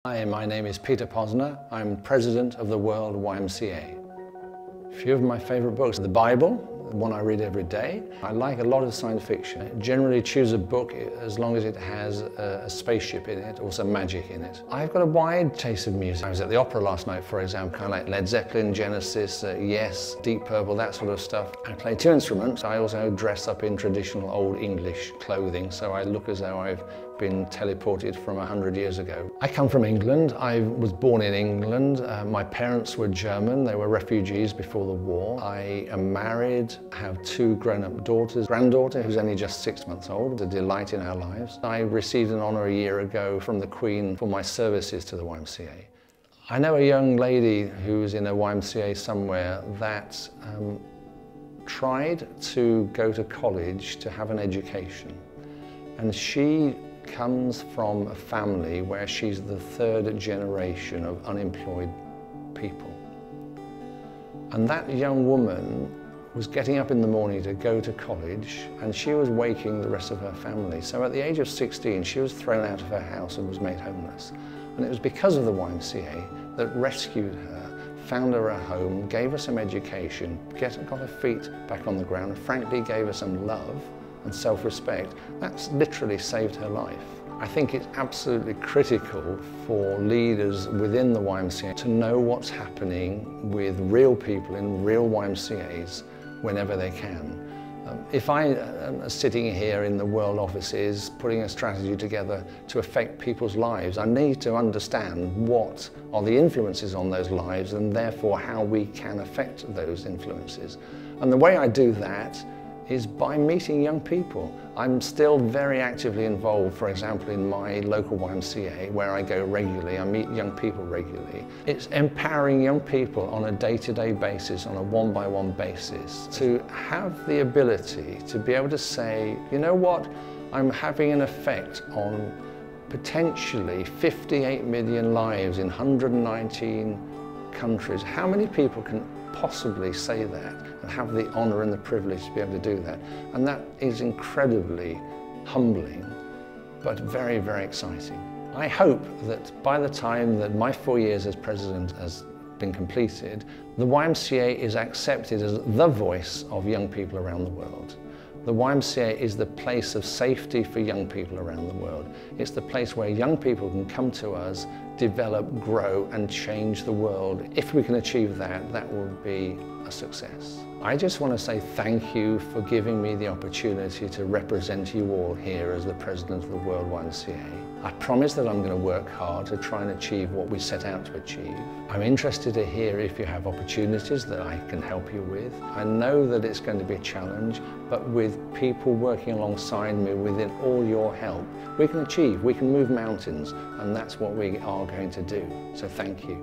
Hi, my name is Peter Posner. I'm president of the World YMCA. A few of my favorite books: the Bible, the one I read every day. I like a lot of science fiction. I generally choose a book as long as it has a spaceship in it or some magic in it. I've got a wide taste of music. I was at the opera last night, for example. I like Led Zeppelin, Genesis, Yes, Deep Purple, that sort of stuff. I play two instruments. I also dress up in traditional old English clothing, so I look as though I've been teleported from 100 years ago. I come from England. I was born in England. My parents were German. They were refugees before the war. I am married, have two grown-up daughters. Granddaughter, who's only just 6 months old, a delight in our lives. I received an honour a year ago from the Queen for my services to the YMCA. I know a young lady who's in a YMCA somewhere that tried to go to college to have an education, and she comes from a family where she's the third generation of unemployed people. And that young woman was getting up in the morning to go to college, and she was waking the rest of her family. So at the age of 16, she was thrown out of her house and was made homeless. And it was because of the YMCA that rescued her, found her a home, gave her some education, got her feet back on the ground, and frankly gave her some love and self-respect. That's literally saved her life. I think it's absolutely critical for leaders within the YMCA to know what's happening with real people in real YMCAs whenever they can. If I am sitting here in the World offices putting a strategy together to affect people's lives, I need to understand what are the influences on those lives and therefore how we can affect those influences. And the way I do that is by meeting young people. I'm still very actively involved, for example, in my local YMCA, where I go regularly. I meet young people regularly. It's empowering young people on a day-to-day basis, on a one-by-one basis, to have the ability to be able to say, you know what, I'm having an effect on potentially 58 million lives in 119 countries. How many people can possibly say that and have the honour and the privilege to be able to do that? And that is incredibly humbling, but very, very exciting. I hope that by the time that my 4 years as president has been completed, the YMCA is accepted as the voice of young people around the world. The YMCA is the place of safety for young people around the world. It's the place where young people can come to us, develop, grow and change the world. If we can achieve that, that will be a success. I just want to say thank you for giving me the opportunity to represent you all here as the President of the World YMCA. I promise that I'm going to work hard to try and achieve what we set out to achieve. I'm interested to hear if you have opportunities that I can help you with. I know that it's going to be a challenge, but with people working alongside me, within all your help, we can achieve, we can move mountains, and that's what we are going to do. So thank you.